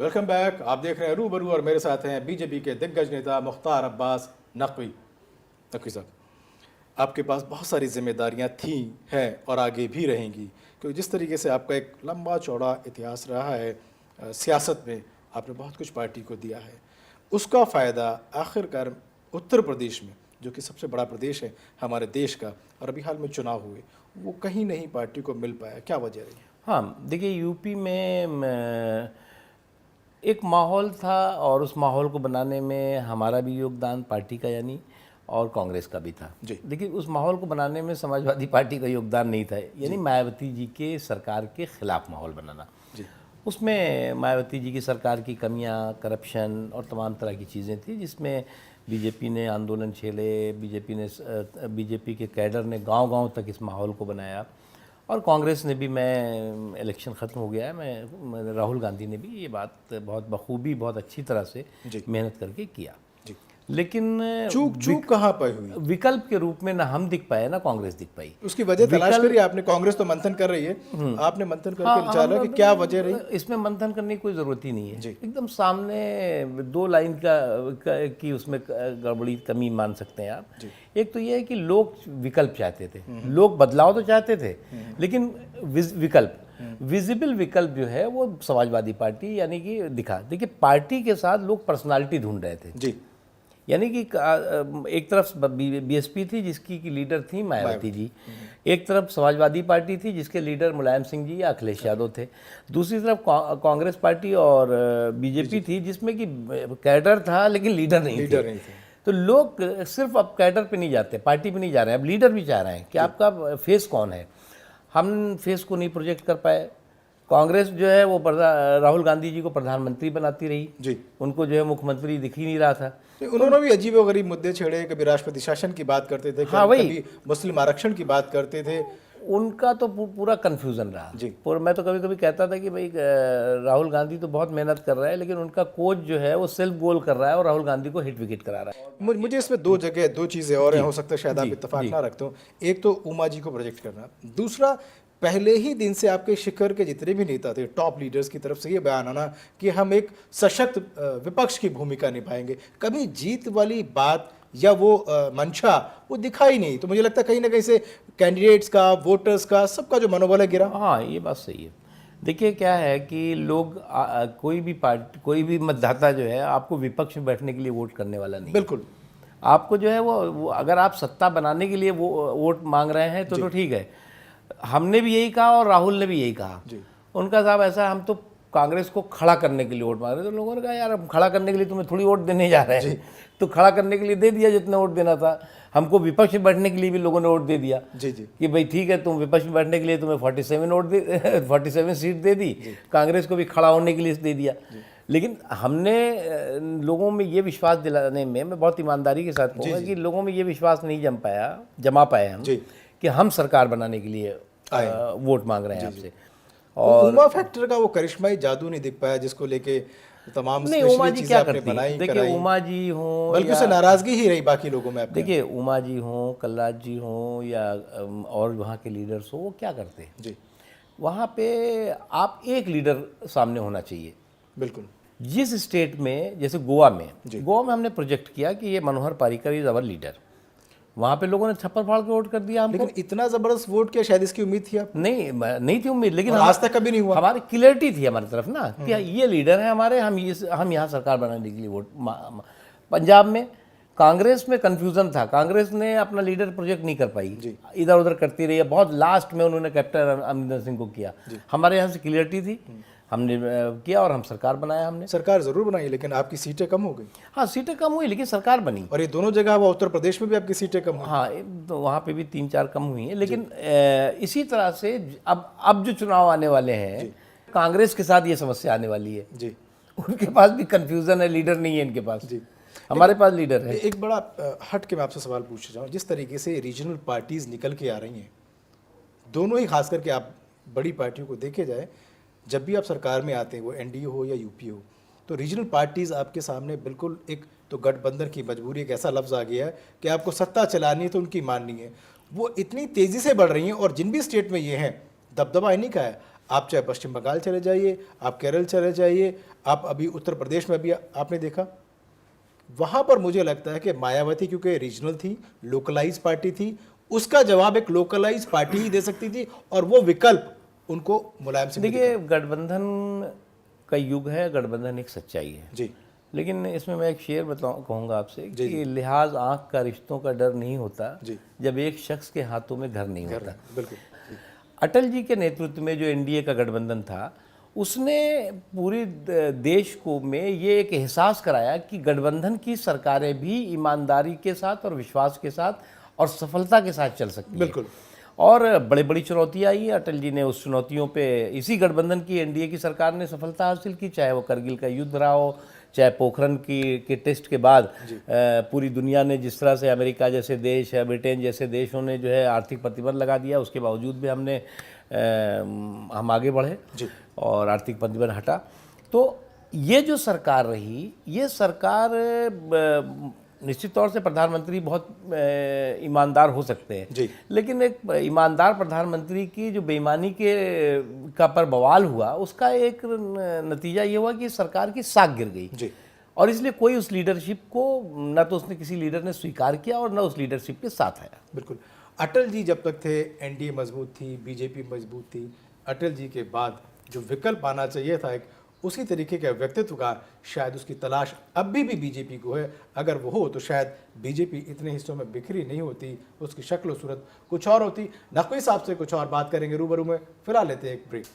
Welcome back. आप देख रहे हैं रूबरू और मेरे साथ हैं बीजेपी के दिग्गज नेता मुख्तार अब्बास नकवी। नकवी साहब, आपके पास बहुत सारी जिम्मेदारियां थी, हैं और आगे भी रहेंगी, क्योंकि जिस तरीके से आपका एक लंबा चौड़ा इतिहास रहा है सियासत में, आपने बहुत कुछ पार्टी को दिया है। उसका फ़ायदा आखिरकार उत्तर प्रदेश में, जो कि सबसे बड़ा प्रदेश है हमारे देश का, और अभी हाल में चुनाव हुए, वो कहीं नहीं पार्टी को मिल पाया। क्या वजह रही? हाँ, देखिए यूपी में एक माहौल था और उस माहौल को बनाने में हमारा भी योगदान पार्टी का यानी और कांग्रेस का भी था। जी। देखिए उस माहौल को बनाने में समाजवादी पार्टी का योगदान नहीं था, यानी मायावती जी के सरकार के खिलाफ माहौल बनाना। जी। उसमें मायावती जी की सरकार की कमियां, करप्शन और तमाम तरह की चीज़ें थी, जिसमें बीजेपी ने आंदोलन छेड़े, बीजेपी के कैडर ने गांव-गांव तक इस माहौल को बनाया। और कांग्रेस ने भी, मैं इलेक्शन ख़त्म हो गया है, मैं राहुल गांधी ने भी ये बात बहुत बखूबी, बहुत अच्छी तरह से मेहनत करके किया। जी। लेकिन चूक कहाँ पर हुई? विकल्प के रूप में ना हम दिख पाए ना कांग्रेस दिख पाई। उसकी वजह तलाश करिए आपने। कांग्रेस तो मंथन कर रही है, आपने मंथन करके निकाला कि क्या वजह रही? इसमें मंथन करने की कोई ज़रूरत ही नहीं है। एकदम सामने दो लाइन की उसमें गड़बड़ी, कमी मान सकते हैं आप। एक तो ये है कि लोग विकल्प चाहते थे, लोग बदलाव तो चाहते थे, लेकिन विजिबल विकल्प जो है वो समाजवादी पार्टी यानी कि दिखा। देखिए पार्टी के साथ लोग पर्सनालिटी ढूंढ रहे थे जी। यानी कि एक तरफ बीएसपी थी जिसकी की लीडर थी मायावती जी, एक तरफ समाजवादी पार्टी थी जिसके लीडर मुलायम सिंह जी या अखिलेश यादव थे, दूसरी तरफ कांग्रेस पार्टी और बीजेपी थी जिसमें कि कैडर था लेकिन लीडर नहीं थे। तो लोग सिर्फ अब कैडर पे नहीं जाते, पार्टी पे नहीं जा रहे हैं, अब लीडर भी चाह रहे हैं कि आपका फेस कौन है। हम फेस को नहीं प्रोजेक्ट कर पाए। कांग्रेस जो है वो राहुल गांधी जी को प्रधानमंत्री बनाती रही जी, उनको जो है मुख्यमंत्री दिख ही नहीं रहा था। उन्होंने भी अजीब व गरीब मुद्दे छेड़े, कभी राष्ट्रपति शासन की बात करते थे, कभी मुस्लिम आरक्षण की बात करते थे। उनका तो पूरा कन्फ्यूजन रहा जी। मैं तो कभी कभी कहता था कि भाई राहुल गांधी तो बहुत मेहनत कर रहा है, लेकिन उनका कोच जो है वो सेल्फ गोल कर रहा है और राहुल गांधी को हिट विकेट करा रहा है। मुझे इसमें दो चीज़ें और हो सकता है शायद आप इत्तेफाक ना रखते हो। एक तो उमा जी को प्रोजेक्ट करना, दूसरा पहले ही दिन से आपके शिखर के जितने भी नेता थे, टॉप लीडर्स की तरफ से ये बयान आना कि हम एक सशक्त विपक्ष की भूमिका निभाएंगे। कभी जीत वाली बात या वो मंशा वो दिखाई नहीं। तो मुझे लगता है कहीं ना कहीं से कैंडिडेट्स का, वोटर्स का, सबका जो मनोबल है गिरा। हाँ, ये बात सही है। देखिए क्या है कि लोग कोई भी पार्टी, कोई भी मतदाता जो है आपको विपक्ष में बैठने के लिए वोट करने वाला नहीं। बिल्कुल। आपको जो है वो अगर आप सत्ता बनाने के लिए वो वोट मांग रहे हैं तो ठीक है। हमने भी यही कहा और राहुल ने भी यही कहा। उनका साहब ऐसा, हम तो कांग्रेस को खड़ा करने के लिए वोट मांग रहे थे। तो लोगों ने कहा यार हम खड़ा करने के लिए तुम्हें थोड़ी वोट देने जा रहे हैं, तो खड़ा करने के लिए दे दिया जितना वोट देना था। हमको विपक्ष में बैठने के लिए भी लोगों ने वोट दे दिया कि भाई ठीक है, तुम विपक्ष में बैठने के लिए तुम्हें 47 सीट दे दी, कांग्रेस को भी खड़ा होने के लिए दे दिया। लेकिन हमने लोगों में ये विश्वास दिलाने में, मैं बहुत ईमानदारी के साथ कहूँगा कि लोगों में ये विश्वास नहीं जमा पाए हम कि हम सरकार बनाने के लिए वोट मांग रहे हैं आपसे। और उमा फैक्टर का वो करिश्माई जादू नहीं दिख पाया जिसको लेके तमाम नहीं, उमा जी क्या करती है? देखिए उमा जी हों, बल्कि उससे नाराजगी ही रही बाकी लोगों में। देखिए उमा जी हों, कलराज जी हों या और वहाँ के लीडर्स हो, वो क्या करते हैं जी, वहाँ पे आप एक लीडर सामने होना चाहिए। बिल्कुल। जिस स्टेट में, जैसे गोवा में हमने प्रोजेक्ट किया कि ये मनोहर पारिकर इज अवर लीडर, वहाँ पे लोगों ने छप्पर फाड़ के वोट कर दिया हमको। लेकिन इतना जबरदस्त वोट किया, शायद इसकी उम्मीद थी आप? नहीं थी उम्मीद, लेकिन आज तक कभी नहीं हुआ। हमारी क्लियरिटी थी हमारी तरफ ना कि ये लीडर है हमारे, हम यहाँ सरकार बनाने के लिए वोट। पंजाब में कांग्रेस में कंफ्यूजन था, कांग्रेस ने अपना लीडर प्रोजेक्ट नहीं कर पाई, इधर उधर करती रही। बहुत लास्ट में उन्होंने कैप्टन अमरिंदर सिंह को किया। हमारे यहाँ से क्लियरिटी थी, हमने किया और हम सरकार बनाया। हमने सरकार जरूर बनाई, लेकिन आपकी सीटें कम हो गई। हाँ, सीटें कम हुई लेकिन सरकार बनी। और ये दोनों जगह हुआ, उत्तर प्रदेश में भी आपकी सीटें कम हुई। हाँ, तो वहाँ पे भी 3-4 कम हुई हैं। लेकिन इसी तरह से अब जो चुनाव आने वाले हैं, कांग्रेस के साथ ये समस्या आने वाली है जी। उनके पास भी कंफ्यूजन है, लीडर नहीं है इनके पास जी। हमारे पास लीडर है। एक बड़ा हट के मैं आपसे सवाल पूछ जाऊँ, जिस तरीके से रीजनल पार्टीज निकल के आ रही हैं, दोनों ही, खास करके आप बड़ी पार्टियों को देखे जाए, जब भी आप सरकार में आते हैं, वो एनडीए हो या यूपी हो, तो रीजनल पार्टीज़ आपके सामने बिल्कुल एक तो गठबंधन की मजबूरी, एक ऐसा लफ्ज़ आ गया है कि आपको सत्ता चलानी है तो उनकी माननी है। वो इतनी तेज़ी से बढ़ रही हैं और जिन भी स्टेट में ये हैं, दबदबा इन्हीं का है। आप चाहे पश्चिम बंगाल चले जाइए, आप केरल चले जाइए, आप अभी उत्तर प्रदेश में भी आपने देखा, वहाँ पर मुझे लगता है कि मायावती क्योंकि रीजनल थी, लोकलाइज पार्टी थी, उसका जवाब एक लोकलाइज पार्टी ही दे सकती थी और वो विकल्प उनको मुलायम सिंह ने देखिए, गठबंधन का युग है, गठबंधन एक सच्चाई है जी लेकिन इसमें मैं एक शेर कहूँगा आपसे कि लिहाज आँख का रिश्तों का डर नहीं होता जी। जब एक शख्स के हाथों में घर नहीं होता। बिल्कुल। अटल जी के नेतृत्व में जो एनडीए का गठबंधन था, उसने पूरी देश को में ये एक एहसास कराया कि गठबंधन की सरकारें भी ईमानदारी के साथ और विश्वास के साथ और सफलता के साथ चल सकती है। बिल्कुल। और बड़ी बड़ी चुनौतियाँ आई, अटल जी ने उस चुनौतियों पे इसी गठबंधन की एनडीए की सरकार ने सफलता हासिल की, चाहे वो करगिल का युद्ध रहा हो, चाहे पोखरण के टेस्ट के बाद पूरी दुनिया ने जिस तरह से अमेरिका जैसे देश या ब्रिटेन जैसे देशों ने जो है आर्थिक प्रतिबंध लगा दिया, उसके बावजूद भी हम आगे बढ़े और आर्थिक प्रतिबंध हटा। तो ये जो सरकार रही, ये सरकार निश्चित तौर से प्रधानमंत्री बहुत ईमानदार हो सकते हैं जी। लेकिन एक ईमानदार प्रधानमंत्री की जो बेईमानी का पर बवाल हुआ, उसका एक नतीजा ये हुआ कि सरकार की साख गिर गई जी। और इसलिए कोई उस लीडरशिप को न तो उसने किसी लीडर ने स्वीकार किया और न उस लीडरशिप के साथ आया। बिल्कुल। अटल जी जब तक थे एनडीए मजबूत थी, बीजेपी मजबूत थी। अटल जी के बाद जो विकल्प आना चाहिए था एक उसी तरीके के व्यक्तित्व का, शायद उसकी तलाश अभी भी बीजेपी को है। अगर वो हो तो शायद बीजेपी इतने हिस्सों में बिखरी नहीं होती, उसकी शक्ल सूरत कुछ और होती। नकवी साहब से कुछ और बात करेंगे रूबरू में, फिलहाल लेते हैं एक ब्रेक।